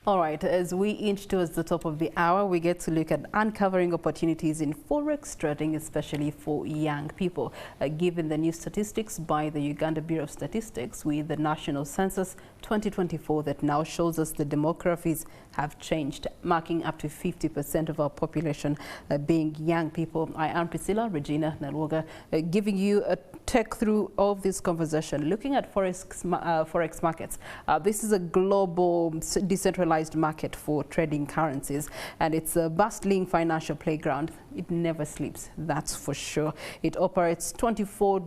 All right, as we inch towards the top of the hour, we get to look at uncovering opportunities in Forex trading, especially for young people. Given the new statistics by the Uganda Bureau of Statistics with the National Census 2024 that now shows us the demographics have changed, marking up to 50% of our population being young people. I am Priscilla Regina Nalwoga, giving you a take through of this conversation, looking at Forex markets. This is a global decentralized market for trading currencies, and it's a bustling financial playground. It never sleeps, that's for sure. It operates 24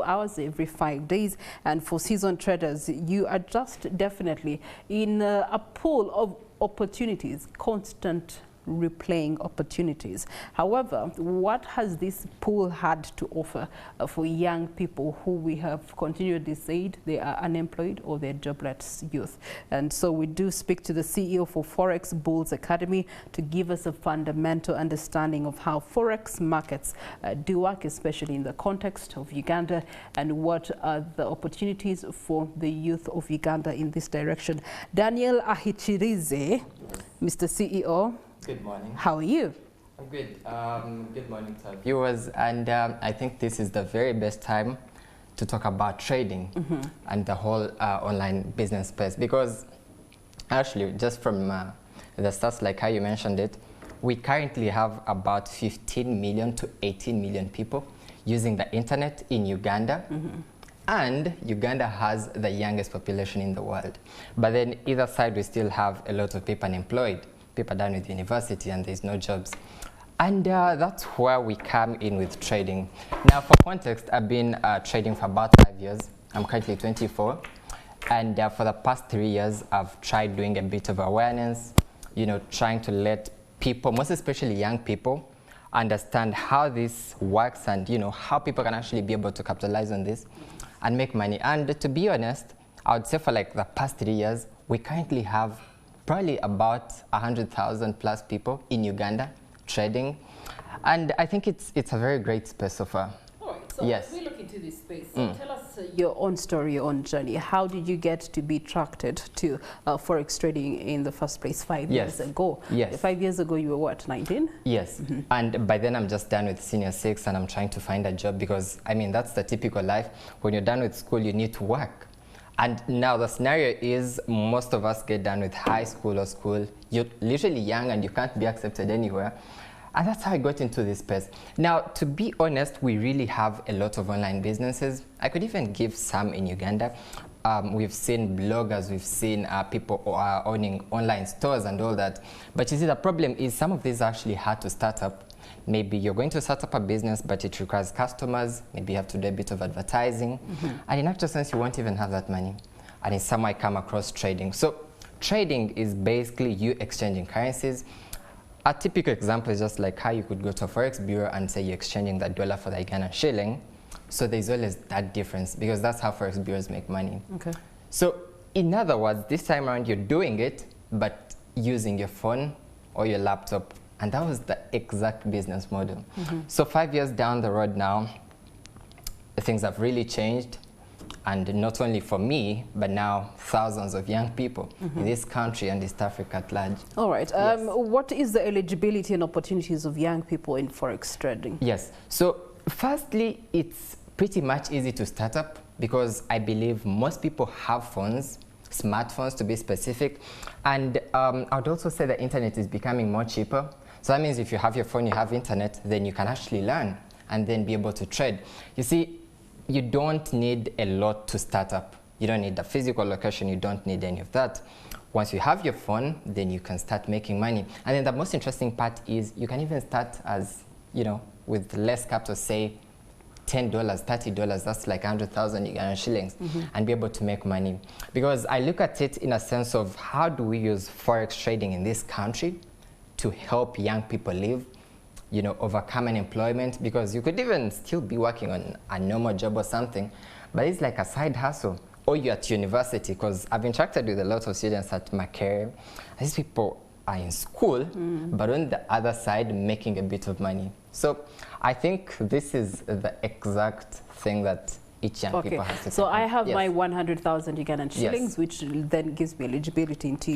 hours every 5 days, and for seasoned traders, you are just definitely in a pool of opportunities, constant replaying opportunities. However, what has this pool had to offer for young people who we have continually said they are unemployed or they're jobless youth? And so we do speak to the CEO for Forex Bulls Academy to give us a fundamental understanding of how Forex markets do work, especially in the context of Uganda, and what are the opportunities for the youth of Uganda in this direction. Daniel Ahikyirize, Mr. CEO. Good morning. How are you? I'm good. Good morning to our viewers, and I think this is the very best time to talk about trading and the whole online business space, because actually just from the stats, like how you mentioned it, we currently have about 15 million to 18 million people using the internet in Uganda. And Uganda has the youngest population in the world. But then either side, we still have a lot of people unemployed, people done with university, and there's no jobs. And that's where we come in with trading. Now, for context, I've been trading for about 5 years. I'm currently 24. And for the past 3 years, I've tried doing a bit of awareness, trying to let people, most especially young people, understand how this works and, how people can actually be able to capitalize on this and make money. And to be honest, I would say for like the past 3 years, we currently have probably about 100,000 plus people in Uganda trading, and I think it's a very great space so far. All right, so yes. we look into this space. So tell us your own story, your own journey. How did you get to be attracted to Forex trading in the first place 5 years ago? Yes. 5 years ago, you were what, 19? Yes, and by then I'm just done with senior 6 and I'm trying to find a job, because I mean, that's the typical life. When you're done with school, you need to work. And now the scenario is most of us get done with high school or school. You're literally young and you can't be accepted anywhere. And that's how I got into this space. Now, to be honest, we really have a lot of online businesses. I could even give some in Uganda. We've seen bloggers, we've seen people owning online stores and all that. But you see, the problem is some of these are actually hard to start up. Maybe you're going to start up a business, but it requires customers. Maybe you have to do a bit of advertising. And in actual sense, you won't even have that money. And in some way, come across trading. So trading is basically you exchanging currencies. A typical example is just like how you could go to a Forex bureau and say you're exchanging the dollar for the Ugandan shilling. So there's always that difference, because that's how Forex bureaus make money. Okay. So in other words, this time around, you're doing it, but using your phone or your laptop. And that was the exact business model. So 5 years down the road now, things have really changed. And not only for me, but now thousands of young people in this country and East Africa at large. All right. What is the eligibility and opportunities of young people in Forex trading? Yes. So firstly, it's pretty much easy to start up, because I believe most people have phones, smartphones to be specific. And I would also say the internet is becoming more cheaper. So that means if you have your phone, you have internet, then you can actually learn and then be able to trade. You see, you don't need a lot to start up. You don't need a physical location, you don't need any of that. Once you have your phone, then you can start making money. And then the most interesting part is you can even start as, with less capital, say $10, $30, that's like 100,000 Ugandan shillings, and be able to make money. Because I look at it in a sense of how do we use Forex trading in this country to help young people live, overcome unemployment, because you could even still be working on a normal job or something, but it's like a side hustle, or you're at university, because I've interacted with a lot of students at Makerere. These people are in school, but on the other side, making a bit of money. So I think this is the exact thing that each young people has to So take I on. have my 100,000 Ugandan shillings, which then gives me eligibility into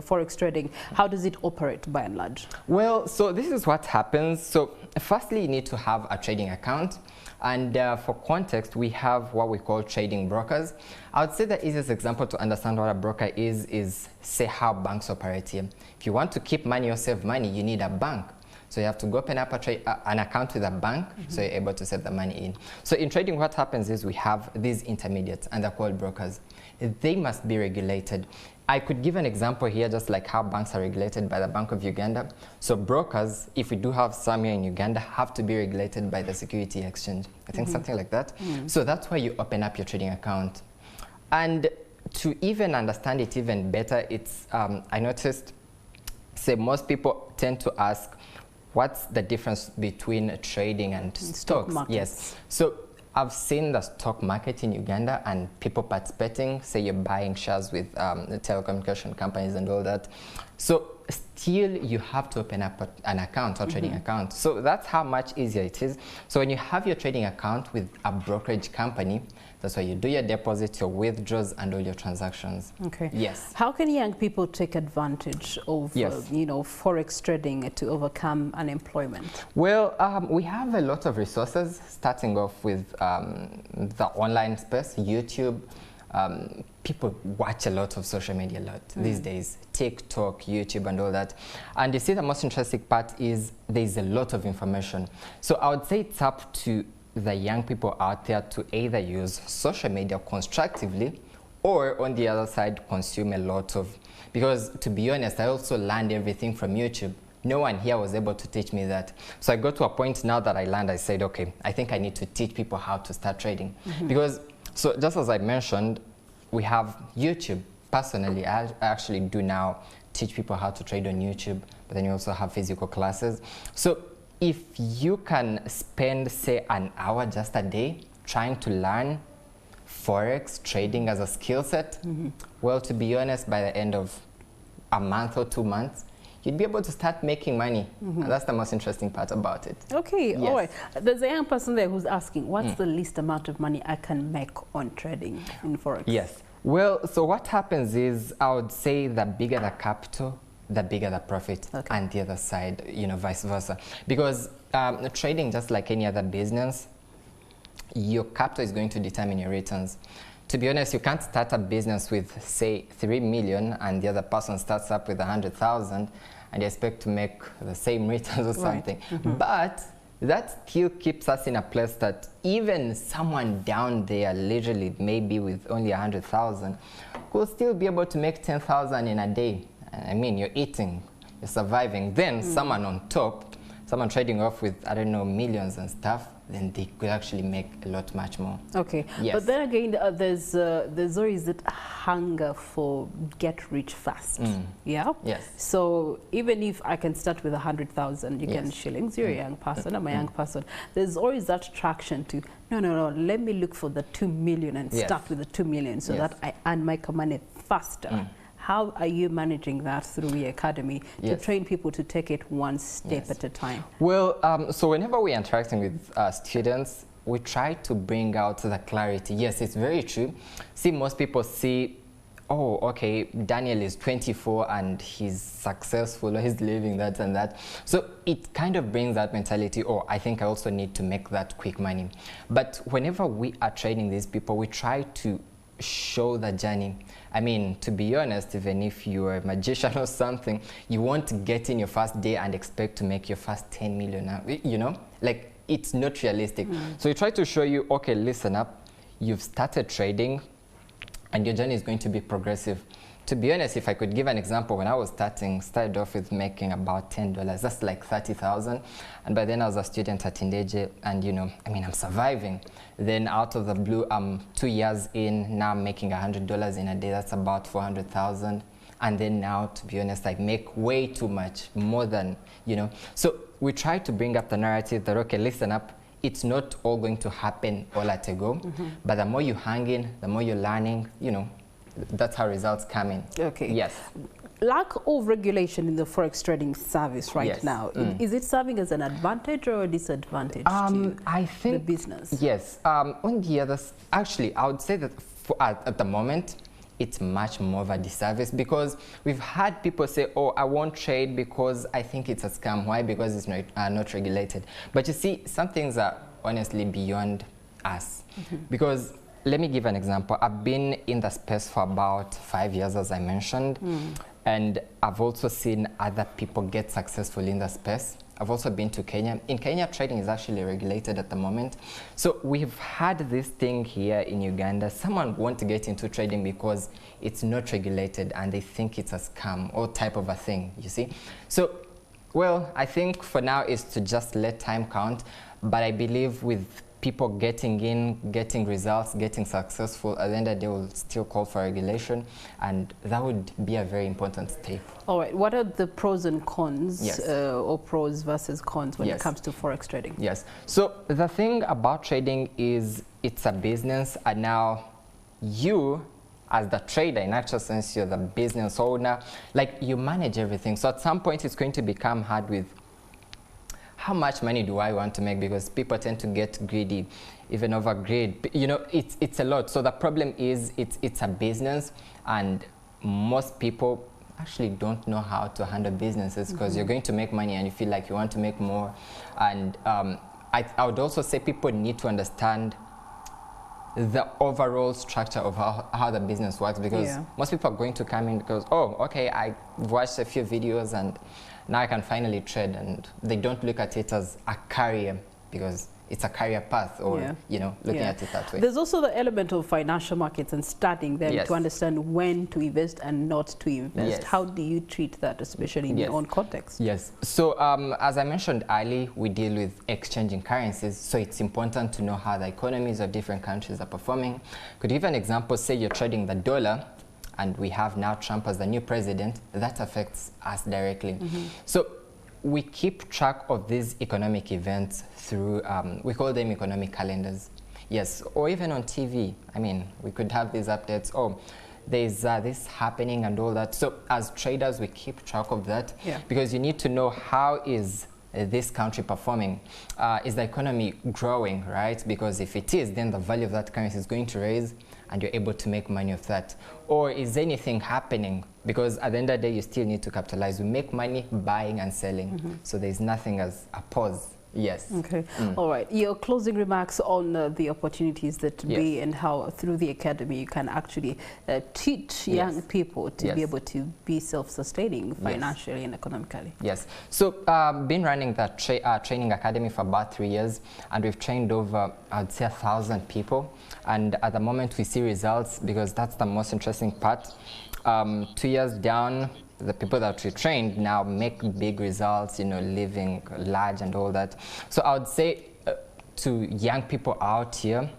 Forex trading. How does it operate by and large? Well, so this is what happens. So firstly, you need to have a trading account. And for context, we have what we call trading brokers. I would say the easiest example to understand what a broker is say how banks operate here. If you want to keep money or save money, you need a bank. So you have to go open up an account with a bank, so you're able to save the money in. So in trading, what happens is we have these intermediates, and they're called brokers. They must be regulated. I could give an example here, just like how banks are regulated by the Bank of Uganda. So brokers, if we do have some here in Uganda, have to be regulated by the Security Exchange. I think something like that. So that's why you open up your trading account. And to even understand it even better, it's I noticed, say most people tend to ask, what's the difference between trading and stocks? Yes. So I've seen the stock market in Uganda and people participating, say you're buying shares with the telecommunication companies and all that. So still you have to open up an account or trading account. So that's how much easier it is. So when you have your trading account with a brokerage company, that's why you do your deposits, your withdrawals, and all your transactions. Okay. Yes. How can young people take advantage of, Forex trading to overcome unemployment? Well, we have a lot of resources, starting off with the online space, YouTube. People watch a lot of social media these days, TikTok, YouTube, and all that. And you see, the most interesting part is there's a lot of information. So I would say it's up to the young people out there to either use social media constructively, or on the other side, consume a lot of, because to be honest, I also learned everything from YouTube. No one here was able to teach me that. So I got to a point now that I learned, I said, okay, I think I need to teach people how to start trading. Because, so just as I mentioned, we have YouTube. Personally, I actually do now teach people how to trade on YouTube, but then you also have physical classes. So if you can spend, say, an hour just a day trying to learn Forex trading as a skill set, well, to be honest, by the end of a month or 2 months, you'd be able to start making money. And that's the most interesting part about it. Okay, all right. There's a young person there who's asking, what's the least amount of money I can make on trading in Forex? Yes. Well, so what happens is, I would say the bigger the capital, the bigger the profit, and the other side, vice versa. Because trading, just like any other business, your capital is going to determine your returns. To be honest, you can't start a business with, say, 3 million and the other person starts up with 100,000 and you expect to make the same returns or something. But that still keeps us in a place that even someone down there, literally maybe with only 100,000, could still be able to make 10,000 in a day. I mean, you're eating, you're surviving. Then someone on top, someone trading off with, I don't know, millions and stuff, then they could actually make a lot much more. Okay. Yes. But then again, there's always that hunger for get rich fast. Yeah. Yes. So even if I can start with 100,000 Ugandan shillings, you're a young person, I'm a young person. There's always that attraction to no. Let me look for the 2 million and start with the 2 million so that I earn my money faster. How are you managing that through the academy to train people to take it one step at a time? Well, so whenever we're interacting with students, we try to bring out the clarity. Yes, it's very true. See, most people see, oh, okay, Daniel is 24 and he's successful, or he's living that and that. So it kind of brings that mentality, oh, I think I also need to make that quick money. But whenever we are training these people, we try to show the journey. I mean, to be honest, even if you're a magician or something, you won't get in your first day and expect to make your first 10 million, like it's not realistic. So we try to show you, okay, listen up, you've started trading and your journey is going to be progressive. To be honest, if I could give an example, when I was started off with making about $10, that's like 30,000. And by then I was a student at Indeje and I'm surviving. Then out of the blue, I'm 2 years in, now I'm making $100 in a day, that's about 400,000. And then now, to be honest, I make way too much, more than, So we try to bring up the narrative that, okay, listen up, it's not all going to happen all at a go, but the more you hang in, the more you're learning, that's how results come in. Okay. Yes. lack of regulation in the forex trading service right now, is it serving as an advantage or a disadvantage to I think the business? Yes. On the others, actually, I would say that at the moment, it's much more of a disservice, because we've had people say, oh, I won't trade because I think it's a scam. Why? Because it's not regulated. But you see, some things are honestly beyond us. Because let me give an example. I've been in the space for about 5 years, as I mentioned, and I've also seen other people get successful in the space. I've also been to Kenya. In Kenya, trading is actually regulated at the moment. So we've had this thing here in Uganda. Someone wants to get into trading because it's not regulated and they think it's a scam or type of a thing, you see. So, well, I think for now is to just let time count. But I believe with people getting in, getting results, getting successful, at the end of the day will still call for regulation, and that would be a very important step. All right, what are the pros and cons, or pros versus cons when it comes to forex trading? Yes, so the thing about trading is it's a business, and now you as the trader, in actual sense, you're the business owner, like you manage everything. So at some point it's going to become hard with how much money do I want to make, because people tend to get greedy, even over greed. You know, it's a lot. So the problem is it's a business, and most people actually don't know how to handle businesses, because you're going to make money and you feel like you want to make more. And I would also say people need to understand the overall structure of how the business works, because most people are going to come in because, oh, okay, I watched a few videos and now I can finally trade, and they don't look at it as a career, because it's a career path, or you know, looking at it that way. There's also the element of financial markets and studying them to understand when to invest and not to invest. How do you treat that, especially in your own context? Yes. So as I mentioned earlier, we deal with exchanging currencies, so it's important to know how the economies of different countries are performing. Could give an example, say you're trading the dollar, and we have now Trump as the new president. That affects us directly. So we keep track of these economic events through, we call them economic calendars. Yes, or even on TV. I mean, we could have these updates. Oh, there's this happening and all that. So as traders, we keep track of that, because you need to know how is this country performing. Is the economy growing, right? Because if it is, then the value of that currency is going to raise, and you're able to make money of that. Or is anything happening? Because at the end of the day, you still need to capitalize. We make money buying and selling. So there's nothing as a pause. Yes. Okay. All right. Your closing remarks on the opportunities that be, and how through the academy you can actually teach young people to be able to be self-sustaining financially and economically. Yes. So been running that training academy for about 3 years, and we've trained over, I'd say, 1,000 people. And at the moment we see results, because that's the most interesting part. 2 years down, the people that we trained now make big results, you know, living large and all that. So I would say to young people out here,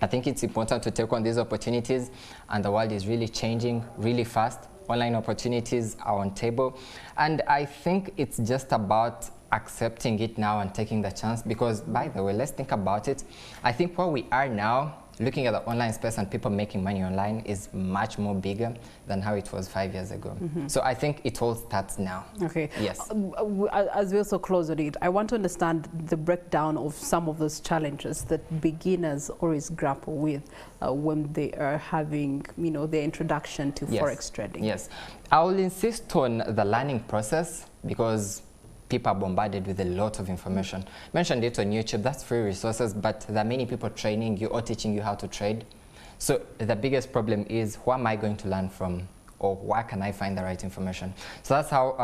I think it's important to take on these opportunities, and the world is really changing really fast. Online opportunities are on table, and I think it's just about accepting it now and taking the chance, because, by the way, let's think about it. I think where we are now, looking at the online space and people making money online, is much more bigger than how it was 5 years ago. So I think it all starts now. Okay. Yes. As we also close on it, I want to understand the breakdown of some of those challenges that beginners always grapple with when they are having, you know, their introduction to forex trading. Yes. I will insist on the learning process, because people are bombarded with a lot of information. Mentioned it on YouTube, that's free resources, but there are many people training you or teaching you how to trade. So the biggest problem is, who am I going to learn from, or where can I find the right information? So that's how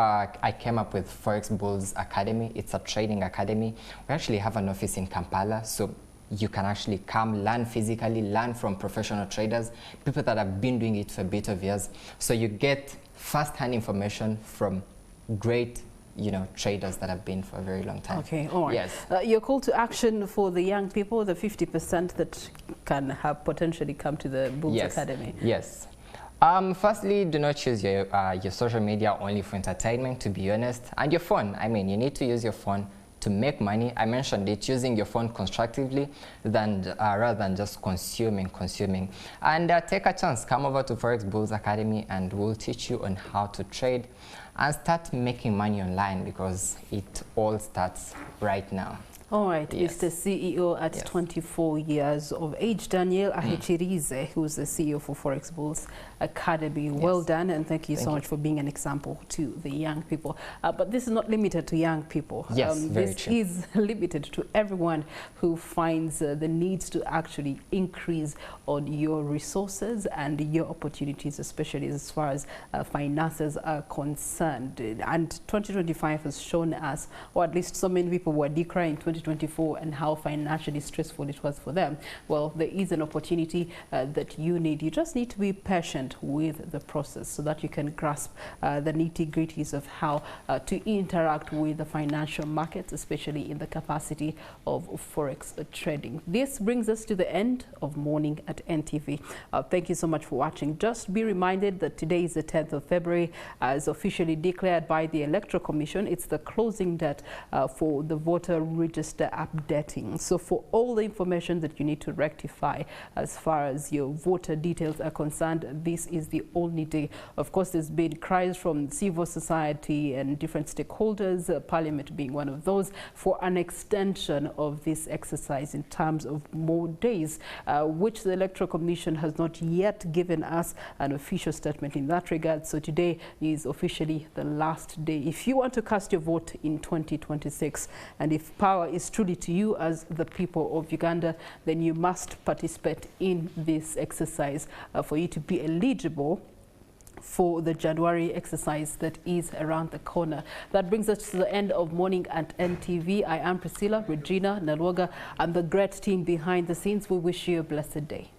I came up with Forex Bulls Academy. It's a trading academy. We actually have an office in Kampala, so you can actually come learn physically, learn from professional traders, people that have been doing it for a bit of years. So you get first-hand information from great, you know, traders that have been for a very long time. Okay, all right. Yes. Your call to action for the young people, the 50% that can have potentially come to the Bulls Academy. Yes. Firstly, do not choose your social media only for entertainment, to be honest, and your phone. I mean, you need to use your phone to make money. I mentioned it, using your phone constructively rather than just consuming. And take a chance, come over to Forex Bulls Academy and we'll teach you on how to trade and start making money online, because it all starts right now. All right, Yes. Mr. CEO at 24 years of age, Daniel Ahikyirize, who's the CEO for Forex Bulls Academy. Well done, and thank you so much for being an example to the young people. But this is not limited to young people. Yes, very this true. is limited to everyone who finds the need to actually increase on your resources and your opportunities, especially as far as finances are concerned. And 2025 has shown us, or at least so many people were decrying 2024 and how financially stressful it was for them. Well, there is an opportunity that you need. You just need to be patient with the process so that you can grasp the nitty-gritties of how to interact with the financial markets, especially in the capacity of Forex trading. This brings us to the end of Morning at NTV. Thank you so much for watching. Just be reminded that today is the 10th of February, as officially declared by the Electoral Commission. It's the closing date for the voter register updating. So for all the information that you need to rectify as far as your voter details are concerned, this is the only day. Of course, there's been cries from civil society and different stakeholders, Parliament being one of those, for an extension of this exercise in terms of more days, which the Electoral Commission has not yet given us an official statement in that regard. So today is officially the last day. If you want to cast your vote in 2026, and if power is truly to you as the people of Uganda, then you must participate in this exercise for you to be eligible for the January exercise that is around the corner. That brings us to the end of Morning at NTV. I am Priscilla, Regina, Nalwoga, and the great team behind the scenes. We wish you a blessed day.